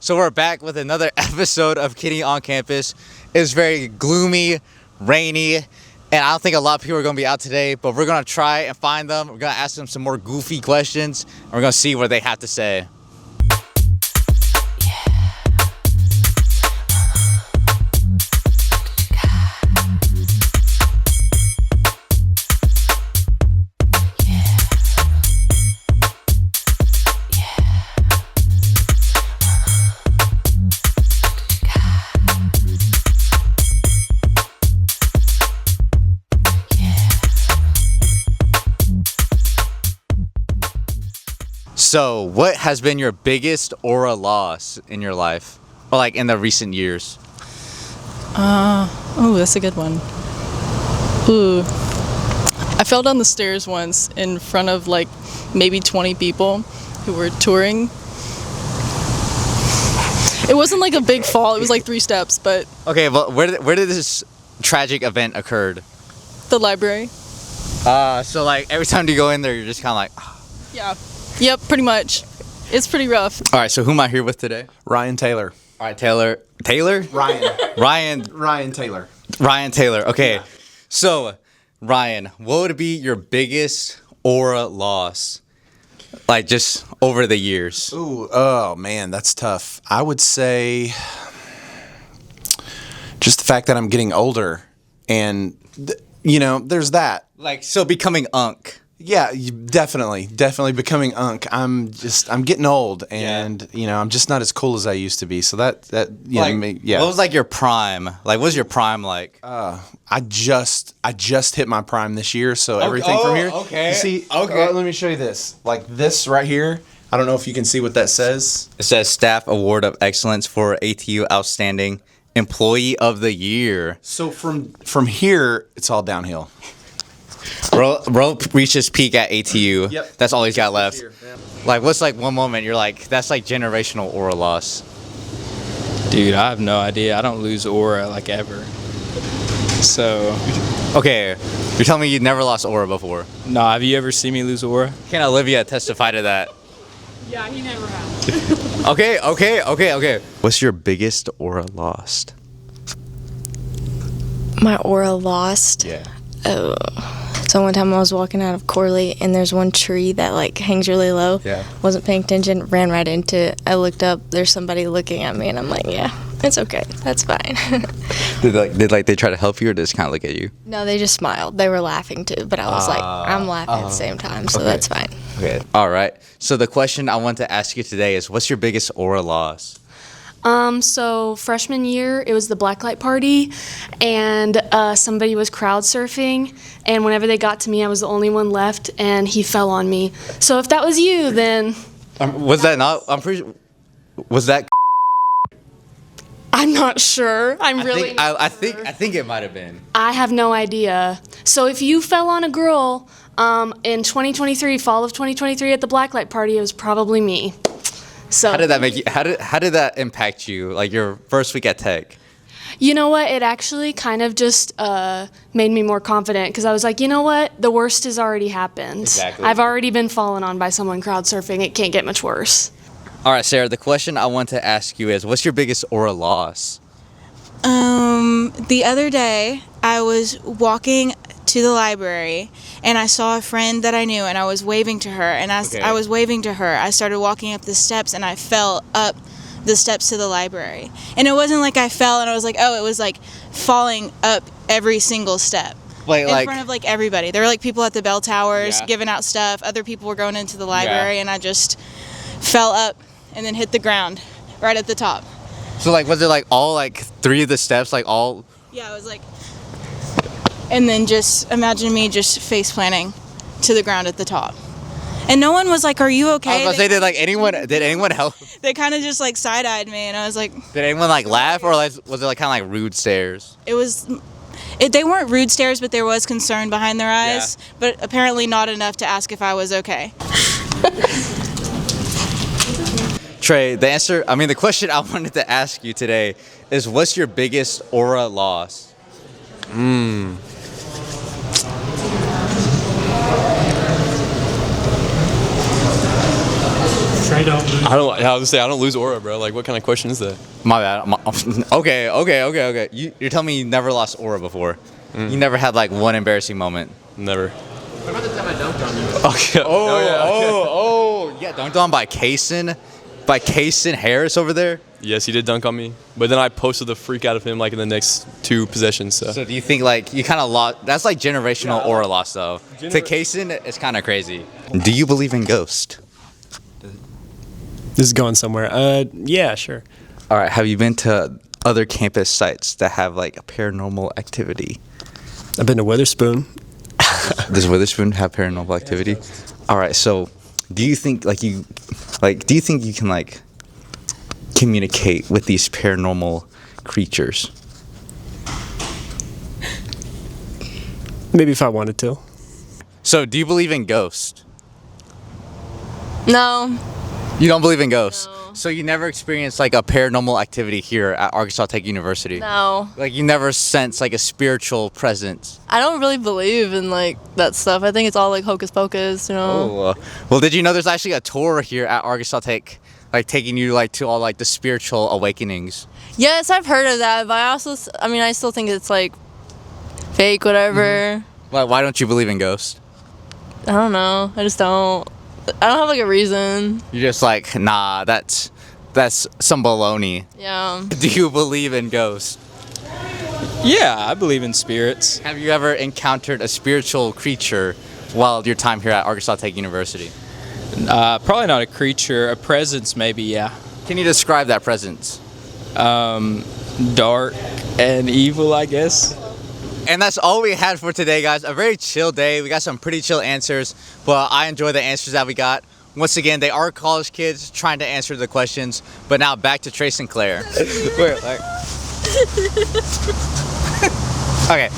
So we're back with another episode of Kitty on Campus. It's very gloomy, rainy, and I don't think a lot of people are going to be out today, but we're going to try and find them. We're going to ask them some more goofy questions, and we're going to see what they have to say. So, what has been your biggest aura loss in your life? Or like in the recent years? Oh, that's a good one. Ooh. I fell down the stairs once in front of like maybe 20 people who were touring. It wasn't like a big fall, it was like 3 steps, but Okay, but where did this tragic event occurred? the library. So like every time you go in there, you're just kind of like... Yeah. Yep, pretty much. It's pretty rough. All right, so who am I here with today? Ryan Taylor. All right, Taylor. Taylor? Ryan Ryan Taylor. Ryan Taylor. Okay. Yeah. So, Ryan, what would be your biggest aura loss? Like just over the years. Ooh, oh man, that's tough. I would say just the fact that I'm getting older and there's that. Like so becoming unk. Yeah, definitely becoming unk. I'm getting old and I'm just not as cool as I used to be. So that What was like your prime? Like what was your prime like? I just hit my prime this year, so everything from here. Okay. You see, Okay. let me show you this. Like this right here. I don't know if you can see what that says. It says Staff Award of Excellence for ATU Outstanding Employee of the Year. So from here, it's all downhill. Rope reaches peak at ATU. Yep. That's all he's got left. Here, yeah. Like what's like one moment you're like, that's like generational aura loss. Dude, I have no idea. I don't lose aura like ever. So, Okay, you're telling me you never lost aura before. no, have you ever seen me lose aura? Can Olivia testify to that? Yeah, he never has. Okay. What's your biggest aura lost? My aura lost. Yeah. Oh. So one time I was walking out of Corley and there's one tree that like hangs really low. Yeah. Wasn't paying attention, ran right into it. I looked up, there's somebody looking at me and I'm like, yeah, it's okay. That's fine. Did they try to help you or just kind of look at you? No, they just smiled. They were laughing too, but I was like, I'm laughing at the same time, so okay. that's fine. Okay. All right. So the question I want to ask you today is, what's your biggest aura loss? So freshman year, it was the blacklight party, and somebody was crowd surfing, and whenever they got to me, I was the only one left, and he fell on me. So if that was you, then Was that not? I'm pretty. Was that? I'm not sure. I think it might have been. I have no idea. So if you fell on a girl in 2023, fall of 2023 at the blacklight party, it was probably me. So How did that make you? How did that impact you? Like your first week at Tech? you know what? It actually kind of just made me more confident because I was like, you know what? The worst has already happened. Exactly. I've already been fallen on by someone crowd surfing. It can't get much worse. All right, Sarah. The question I want to ask you is, what's your biggest aura loss? The other day, I was walking to the library, and I saw a friend that I knew, and I was waving to her, and as Okay. I was waving to her, I started walking up the steps, and I fell up the steps to the library. And it wasn't like I fell, and I was like, oh, it was like falling up every single step. Wait, In like front of like everybody. There were like people at the bell towers Yeah. giving out stuff. Other people were going into the library, and I just fell up and then hit the ground right at the top. so like was it like all like 3 of the steps like all? Yeah, it was like, and then just imagine me just face planting to the ground at the top. And no one was like, "Are you I okay?" was about to say, did anyone help? They kind of just like side-eyed me, and I was like, Did anyone like laugh or like was it like kind of like rude stares? they weren't rude stares, but there was concern behind their eyes. Yeah. But apparently not enough to ask if I was okay. Trey, the question I wanted to ask you today is, what's your biggest aura loss? Trey don't lose. I don't. I was say I don't lose aura, bro. Like, what kind of question is that? My bad. Okay. You're telling me you never lost aura before. You never had like one embarrassing moment. Never. What about the time I dunked on you? Okay. Yeah, dunked on by Kaysen Harris over there. Yes, he did dunk on me, but then I posted the freak out of him like in the next 2 possessions. So, So do you think like you kind of lost? That's like generational aura loss though. To Kaysen, it's kind of crazy. Do you believe in ghosts? This is going somewhere. Yeah, sure. All right. Have you been to other campus sites that have like a paranormal activity? I've been to Witherspoon. Does Witherspoon have paranormal activity? All right. So, do you think do you think you can like communicate with these paranormal creatures? Maybe if I wanted to. So, do you believe in ghosts? No. You don't believe in ghosts. No. So you never experienced like a paranormal activity here at Arkansas Tech University? No. Like you never sense like a spiritual presence? I don't really believe in like that stuff. I think it's all like hocus pocus, you know. Well, did you know there's actually a tour here at Arkansas Tech, like taking you like to all like the spiritual awakenings? Yes, I've heard of that, but I still think it's like fake, whatever. Why don't you believe in ghosts? I don't know. I just don't. I don't have like a reason. You're just like, nah, that's some baloney. Yeah. Do you believe in ghosts? Yeah, I believe in spirits. Have you ever encountered a spiritual creature while your time here at Arkansas Tech University? Probably not a creature, a presence maybe, yeah. Can you describe that presence? Dark and evil, I guess. And that's all we had for today, guys. A very chill day. We got some pretty chill answers, but I enjoy the answers that we got. Once again, they are college kids trying to answer the questions. But now back to Trace and Claire. Okay.